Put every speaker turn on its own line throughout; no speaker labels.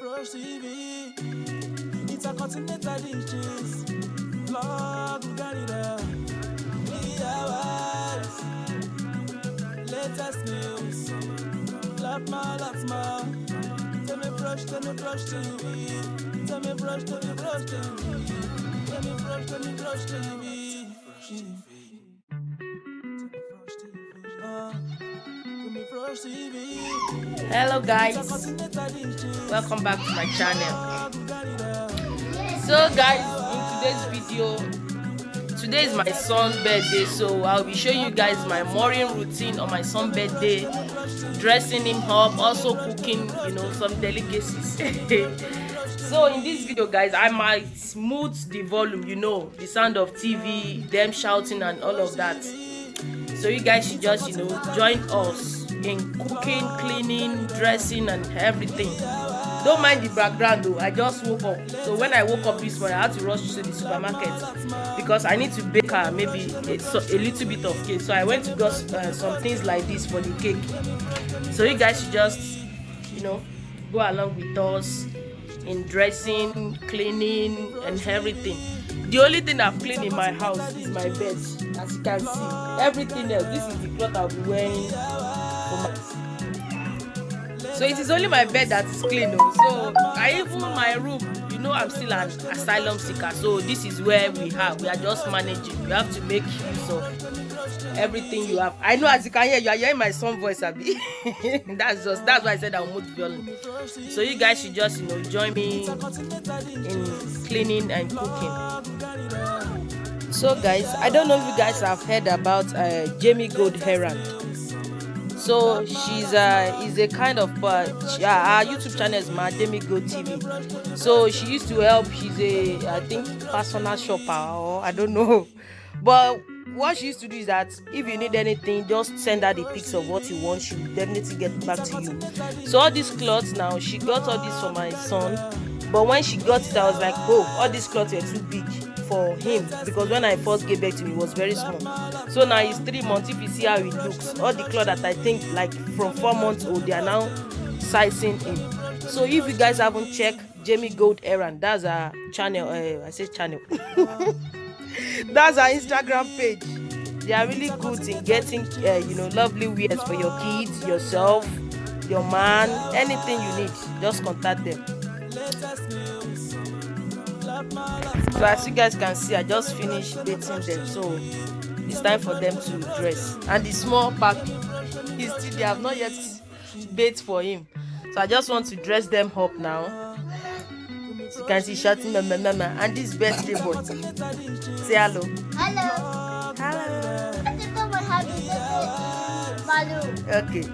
Frosh TV, intercontinental dishes, vlog, Uganida, DIYs, latest news, lot more. Tell me Frosh TV, tell me Frosh TV, tell me Frosh TV.
Hello guys, welcome back to my channel. So guys, in today's video, today is my son's birthday, so I'll be showing you guys my morning routine on my son's birthday, dressing him up, also cooking, some delicacies. So in this video guys, I might mute the volume, the sound of TV, them shouting and all of that. So you guys should just join us in cooking, cleaning, dressing and everything. Don't mind the background though, I just woke up. So when I woke up this morning, I had to rush to the supermarket because I need to bake maybe a little bit of cake. So I went to get some things like this for the cake. So you guys should just go along with us in dressing, cleaning and everything. The only thing I've cleaned in my house is my bed, as you can see. Everything else, this is the cloth I'll be wearing for my... So it is only my bed that is clean though. So even my room, I'm still an asylum seeker. So this is where we are just managing. You have to make use of everything you have. I know, as you can hear, you are hearing my son voice, Abi. That's why I said I'll move violin. So you guys should just join me in cleaning and cooking. So guys, I don't know if you guys have heard about Jamie Gold Heron. So she's is a kind of our YouTube channel is Jamie Gold TV. So she used to help. She's I think personal shopper, or I don't know, but what she used to do is that if you need anything, just send her the pics of what you want. She'll definitely get back to you. So all these clothes now, she got all this for my son, but when she got it, I was like, oh, all these clothes are too big for him, because when I first gave birth to him, he was very small. So now he's 3 months. If you see how he looks, all the clothes that I think like from 4 months old, they are now sizing him. So if you guys haven't checked Jamie Gold Heron, that's our channel. I say channel. That's our Instagram page. They are really good in getting lovely wears for your kids, yourself, your man, anything you need. Just contact them. So as you guys can see, I just finished bathing them, so it's time for them to dress. And the small puppy, they have not yet bathed for him, so I just want to dress them up now. So you can see shouting mama mama, and this birthday boy. Say hello.
Hello.
Okay.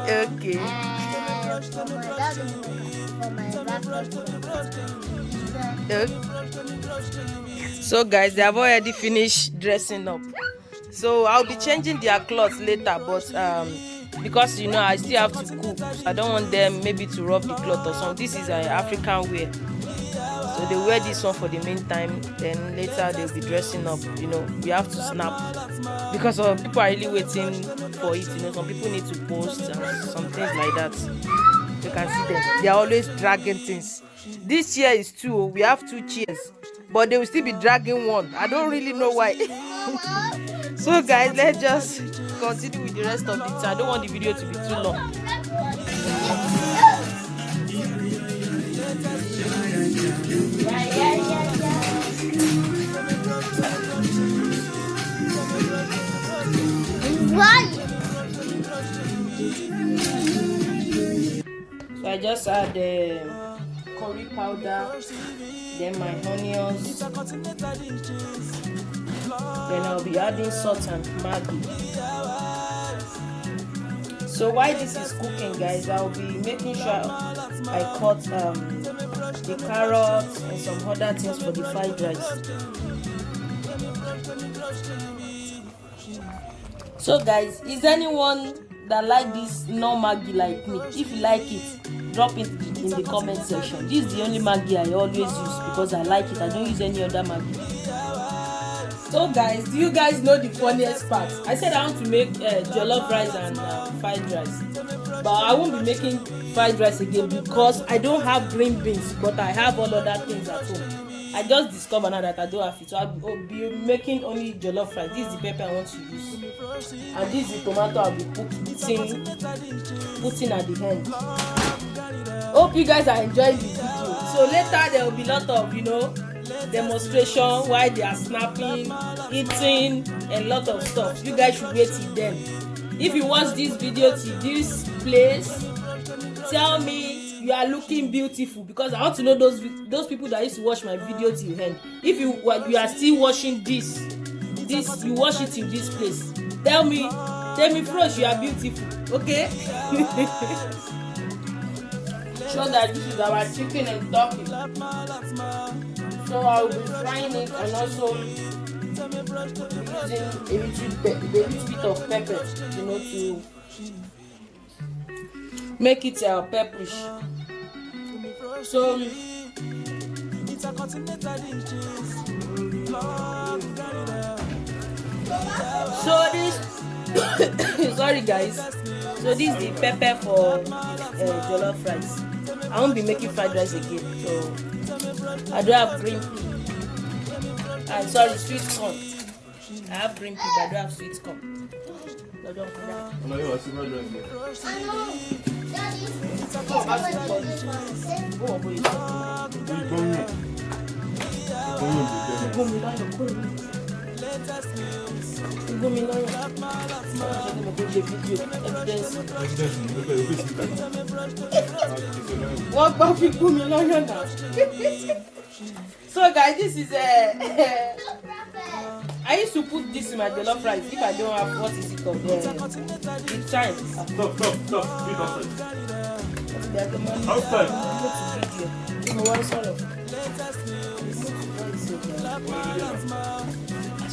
Okay. So guys, they have already finished dressing up. So I'll be changing their clothes later, but because I still have to cook, I don't want them maybe to rub the cloth or something. This is an African wear, so they wear this one for the meantime, then later they'll be dressing up. We have to snap because people are really waiting for it. Some people need to post and some things like that. You can see them, they are always dragging things. This chair is 2, we have 2 chairs, but they will still be dragging one. I don't really know why. So guys, let's just continue with the rest of it. I don't want the video to be too long. So I just add the curry powder, then my onions, then I'll be adding salt and Maggi. So while this is cooking guys, I'll be making sure I cut the carrots and some other things for the fried rice. So guys, is anyone that like this no Maggi like me? If you like it, drop it in the comment section. This is the only Maggi I always use because I like it. I don't use any other Maggi. So guys, do you guys know the funniest part? I said I want to make jollof rice and fried rice, but I won't be making fried rice again because I don't have green beans, but I have all other things at home. I just discovered now that I don't have it, so I'll be making only jollof rice. This is the pepper I want to use, and this is the tomato I'll be putting at the end. Hope you guys are enjoying the video. So later there will be a lot of demonstration while they are snapping, eating, a lot of stuff. You guys should wait till then. If you watch this video till this place, tell me you are looking beautiful, because I want to know those people that used to watch my video till end. If you are still watching this you watch it in this place, tell me first you are beautiful, okay? So that this is our chicken and turkey. So I will be frying it and also using a little bit of pepper, to make it pepperish. So this sorry guys. So this is the pepper for jollof rice. I won't be making fried rice again. So I don't have green pea. Sweet corn. I have green pea, but I don't have sweet corn. So don't put that. So guys, this is I used to put this in my jollof rice if I don't have, what is it called? The time. Stop. Outside.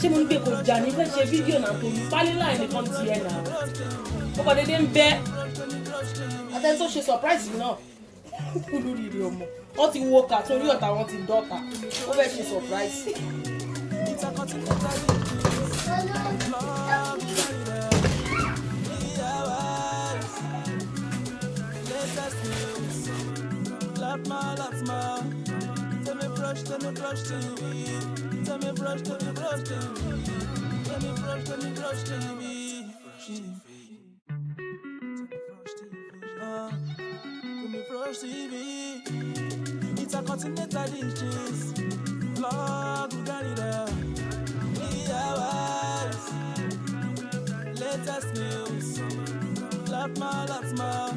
Ṣé mo ń gbé kò jà ní fẹ́ ṣe fídíò náà tó pálí láì nìkan ti ẹ̀ náà ó kọ́ dédé ń bẹ́ àtẹ́ni tó ṣe surprise náà lórí ìrìn ọmọ wọ́n ti wo kà torí ọ̀tá wọn ti dọ́ta ó fẹ́ ṣe surprise. Tell me brush till you eat. Tell me brush till you brush till you eat. Tell me brush till you brush till you eat. Tell me brush TV. It's a continental dishes. Vlog, we got it up. Hours. Latest news. Lots more.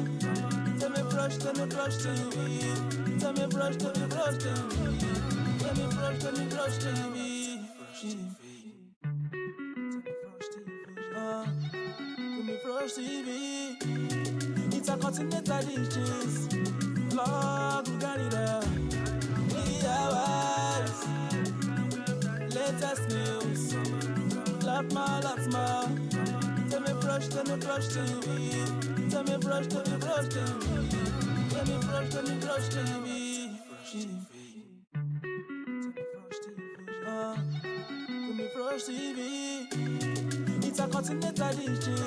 Tell me brush till you eat. Tell me brush till you brush till you eat. Tell me brush till you brush till you eat. Tell me brush TV. It's a continental dishes. Vlog, we got it up. Hours. Latest news. Lots more. Tell me brush till you eat. Tell me brush till you brush till you eat. Tell me brush till you brush till you eat. Brush TV. It's a continental dishes.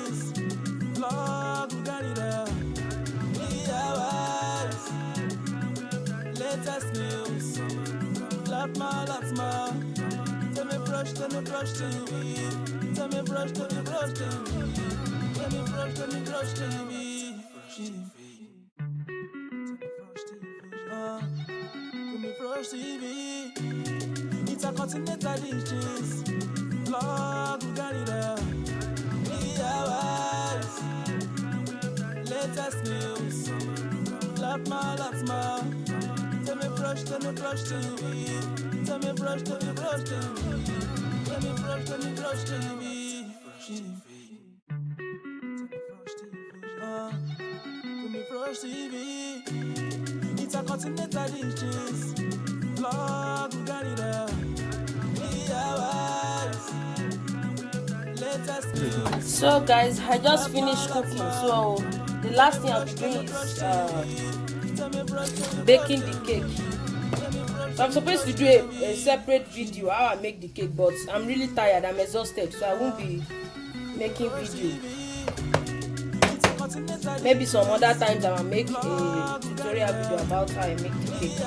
Vlog, we got it up. Hours. Latest news. Lots more. Tell me brush till you eat. Tell me brush till you brush till you eat. Tell me brush till you brush till you eat. Brush TV. It's a continental dishes. Vlog, we got it up. Hours. Latest news. Lots more. Tell me brush till you eat. Tell me brush till you brush till you eat. Tell me brush till you brush till you eat. Tell me brush TV. It's a continental dishes. Vlog, we got it up. Hours. Latest news. So guys, I just finished cooking. So the last thing I'll be doing is baking the cake. So So I'm supposed to do a separate video how I make the cake, but I'm really tired, I'm exhausted, so I won't be making video. Maybe some other times I will make a tutorial video about how I make the cake.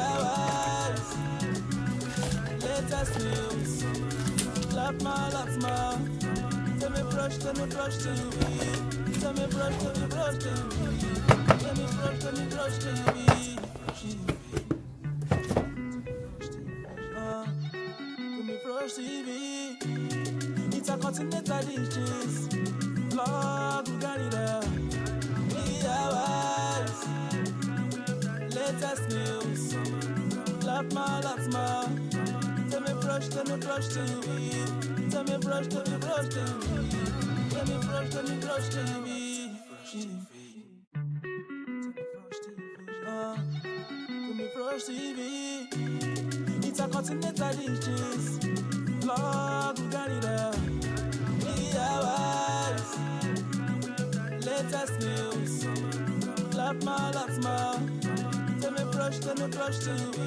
Intercontinental dishes, vlog Uganda, DIYs, latest news, Latma, tell me brush TV, tell me brush TV, tell me brush TV, tell me brush TV, intercontinental dishes, vlog Uganda, DIYs, latest news, Latma, tell me brush TV,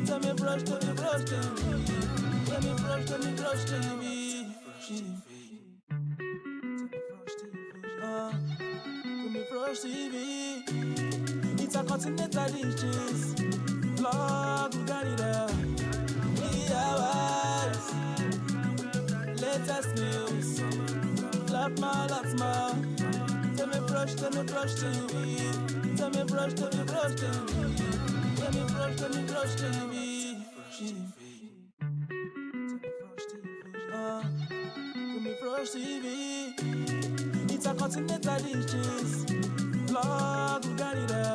tell me brush TV, tell me brush TV, tell me brush TV, intercontinental dishes, vlog Uganda, DIYs, latest news, Latma, tell me brush TV, tell me brush TV, tell me brush TV, tell me brush TV, intercontinental dishes, vlog Uganda,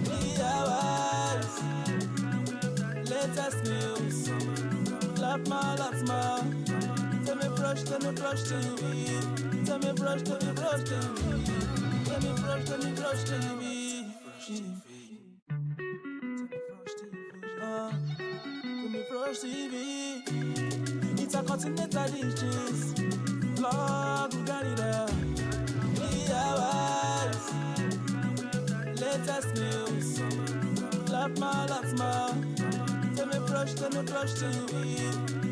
DIYs, latest news, Latma, tell me brush TV, tell me brush TV, tell me brush TV, tell me brush TV, intercontinental dishes, vlog Uganda, DIYs, latest news, Latma, tell me brush TV,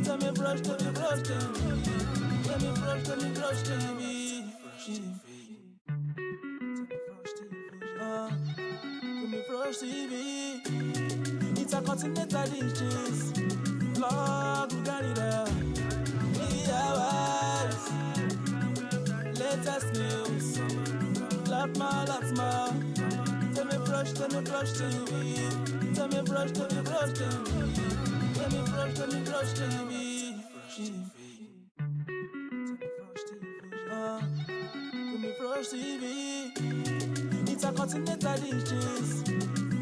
tell me brush TV, tell me brush TV, tell me brush TV, intercontinental dishes, vlog Uganda, DIYs, latest news, Latma, tell me brush TV, tell me brush TV, tell me brush TV, tell me brush TV, intercontinental dishes,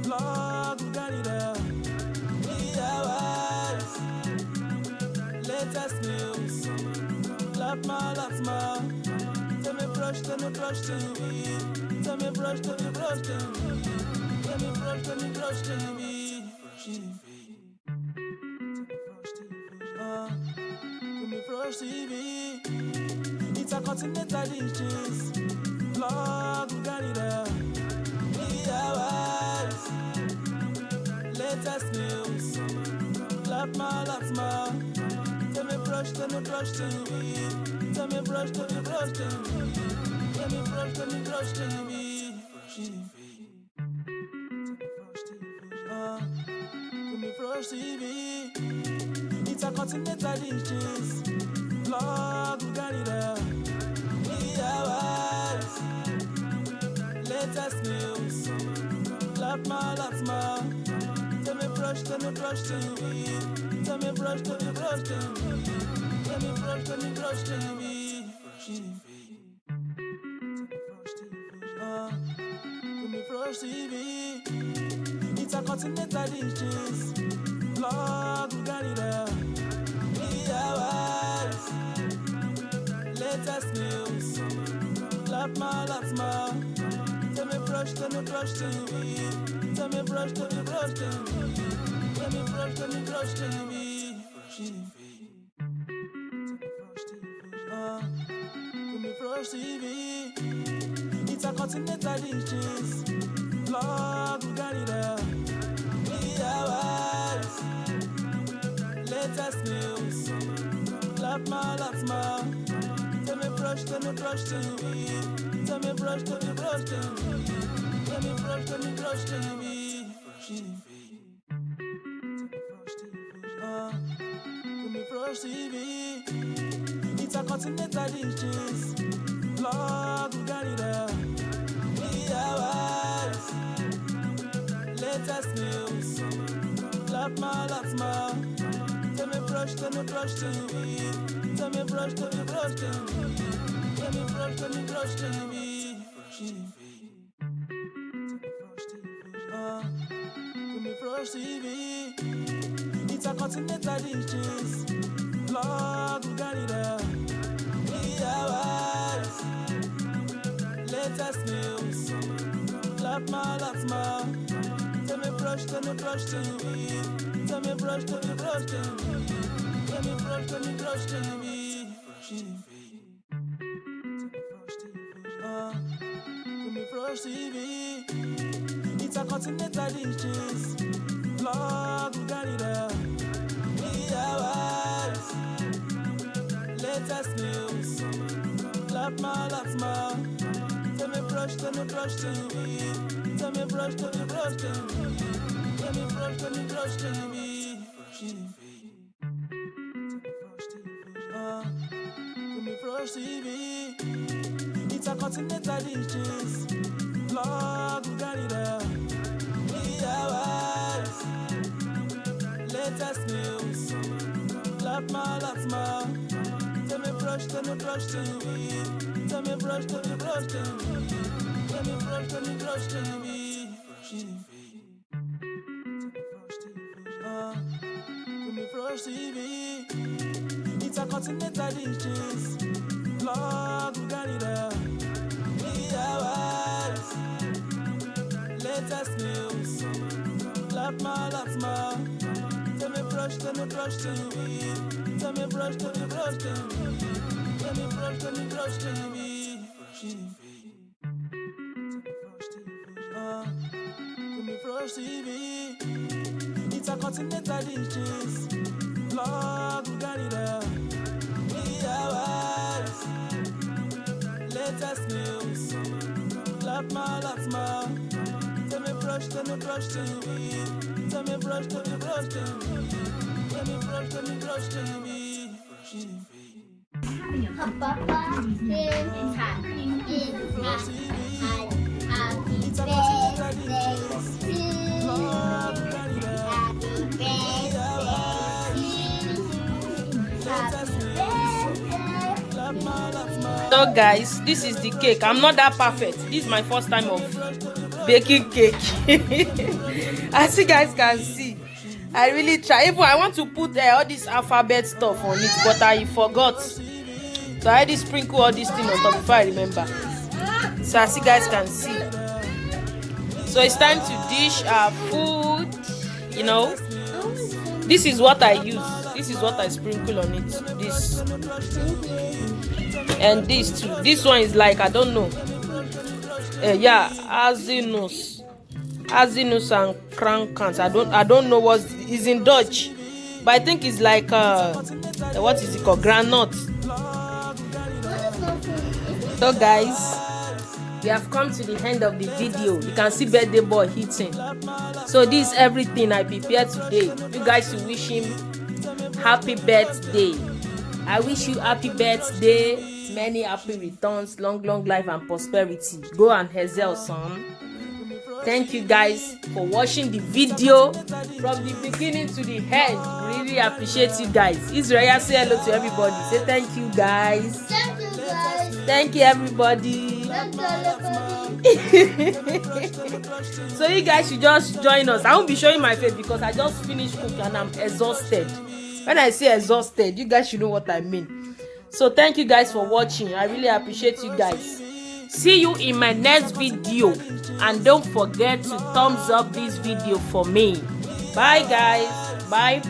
vlog Uganda, DIYs, latest news, Latma, tell me brush TV, tell me brush TV, tell me brush TV, tell me brush TV, intercontinental dishes, vlog Uganda, DIYs, latest news, Latma, tell me brush TV, tell me brush TV, tell me brush TV, tell me brush TV, intercontinental dishes, vlog Uganda, DIYs, latest news, Latma, tell me brush TV, tell me brush TV, tell me brush TV, tell me brush TV, intercontinental dishes, vlog Uganda, DIYs, latest news, Latma, tell me brush TV, tell me brush TV, tell me brush TV, tell me brush TV, intercontinental dishes, vlog Uganda, DIYs, Latma. Tell me brush TV. Tell me brush TV. Tell me brush TV. Tell me brush TV. It's a continental dishes. Vlog, Uganida. DIYs. Latest news. Latma. Tell me brush TV. Tell me brush TV. Tell me brush TV. Tell me brush TV. It's a continental dishes. Vlog, Uganida. DIYs. Latest news. Latma. Tell me brush TV. Tell me brush TV. Tell me brush TV. Tell me brush TV. It's a continental dishes. Vlog, Uganida. DIYs. Latest news. Latma. Tell me brush TV. Tell me brush TV. Tell me brush TV. Tell me brush TV. It's a continental dishes. Vlog, Uganida. DIYs. Latest news. Latma. Tell me brush TV. Tell me brush TV. Tell me brush TV. Tell me brush TV. It's a continental dishes. Vlog, Uganida. DIYs. Latest news. Latma. Tell me brush TV. Tell me brush TV. Tell me brush TV. Tell me brush TV. It's a continental dishes. Vlog, Uganida. DIYs. Latest news. Latma. Tell me brush TV. Tell me brush TV. Tell me brush TV.
So guys, this is the cake. I'm not that perfect. This is my first time of baking cake. As you guys can see, I really try. Even I want to put all this alphabet stuff on it, but I forgot. So I had to sprinkle all this thing on top before I remember. So as you guys can see, so it's time to dish our food. You know, this is what I use. This is what I sprinkle on it. This and this too. This one is like, I don't know. Yeah, azinus and krankans. I don't know what is in Dutch, but I think it's like what is it called? Granite. So guys, we have come to the end of the video. You can see birthday boy hitting. So this is everything I prepared today. You guys should wish him happy birthday. I wish you happy birthday, many happy returns, long life and prosperity. Go and excel, son. Thank you guys for watching the video from the beginning to the end. Really appreciate you guys. Israel, say hello to everybody. Say thank you guys.
Thank you guys.
Thank you everybody.
Thank you everybody.
So you guys should just join us. I won't be showing my face because I just finished cooking and I'm exhausted. When I say exhausted, you guys should know what I mean. So thank you guys for watching. I really appreciate you guys. See you in my next video, and don't forget to thumbs up this video for me. Bye guys. Bye.